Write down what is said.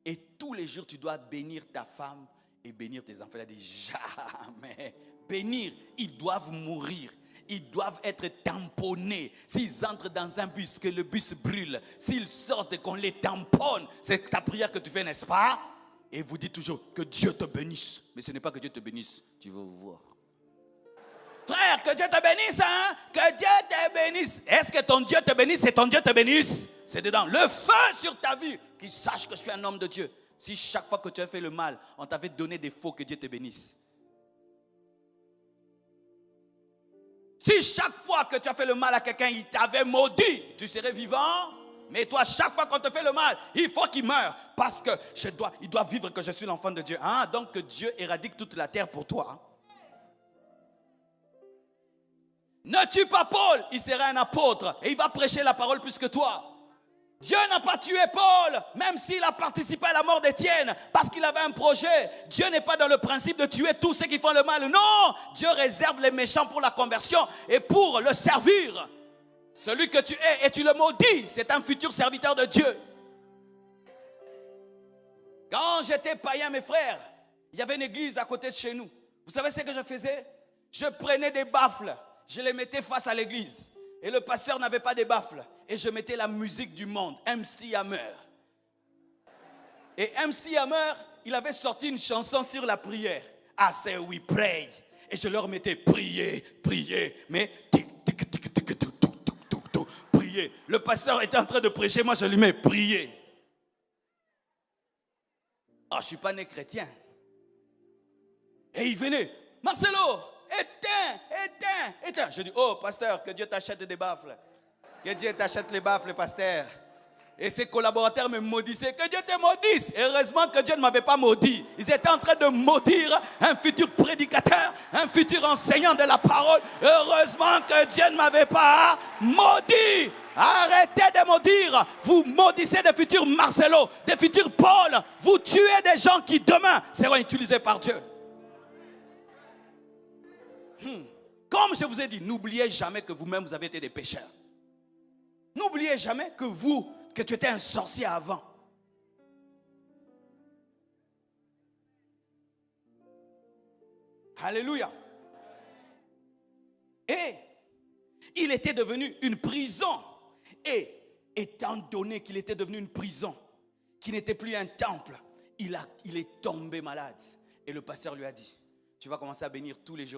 Et tous les jours, tu dois bénir ta femme et bénir tes enfants. Il a dit jamais. Bénir, ils doivent mourir. Ils doivent être tamponnés. S'ils entrent dans un bus, que le bus brûle. S'ils sortent et qu'on les tamponne, c'est ta prière que tu fais, n'est-ce pas? Et vous dites toujours que Dieu te bénisse. Mais ce n'est pas que Dieu te bénisse. Tu veux voir. Frère, que Dieu te bénisse, hein? Que Dieu te bénisse. Est-ce que ton Dieu te bénisse et ton Dieu te bénisse? C'est dedans. Le feu sur ta vie. Qu'il sache que je suis un homme de Dieu. Si chaque fois que tu as fait le mal, on t'avait donné des faux, que Dieu te bénisse. Si chaque fois que tu as fait le mal à quelqu'un, il t'avait maudit, tu serais vivant. Mais toi, chaque fois qu'on te fait le mal, il faut qu'il meure. Parce que il doit vivre que je suis l'enfant de Dieu. Ah, donc que Dieu éradique toute la terre pour toi. Ne tue pas Paul, il sera un apôtre. Et il va prêcher la parole plus que toi. Dieu n'a pas tué Paul, même s'il a participé à la mort d'Étienne, parce qu'il avait un projet. Dieu n'est pas dans le principe de tuer tous ceux qui font le mal. Non, Dieu réserve les méchants pour la conversion et pour le servir. Celui que tu es et tu le maudis, c'est un futur serviteur de Dieu. Quand j'étais païen, mes frères, il y avait une église à côté de chez nous. Vous savez ce que je faisais? Je prenais des baffles, je les mettais face à l'église. Et le pasteur n'avait pas de baffles. Et je mettais la musique du monde, MC Hammer. Et MC Hammer, il avait sorti une chanson sur la prière. I say we pray. Et je leur mettais prier, prier. Mais prier. Le pasteur était en train de prêcher, moi je lui mets prier. Ah, je ne suis pas né chrétien. Et il venait, Marcelo, éteins. Je dis, oh pasteur, que Dieu t'achète des baffles. Que Dieu t'achète les baffles, pasteur. Et ses collaborateurs me maudissaient. Que Dieu te maudisse. Et heureusement que Dieu ne m'avait pas maudit. Ils étaient en train de maudire un futur prédicateur, un futur enseignant de la parole. Heureusement que Dieu ne m'avait pas maudit. Arrêtez de maudire. Vous maudissez des futurs Marcelo, des futurs Paul. Vous tuez des gens qui demain seront utilisés par Dieu. Comme je vous ai dit, n'oubliez jamais que vous-même vous avez été des pécheurs. N'oubliez jamais que tu étais un sorcier avant. Alléluia. Et il était devenu une prison. Et étant donné qu'il était devenu une prison, qui n'était plus un temple, il est tombé malade. Et le pasteur lui a dit, tu vas commencer à bénir tous les jours.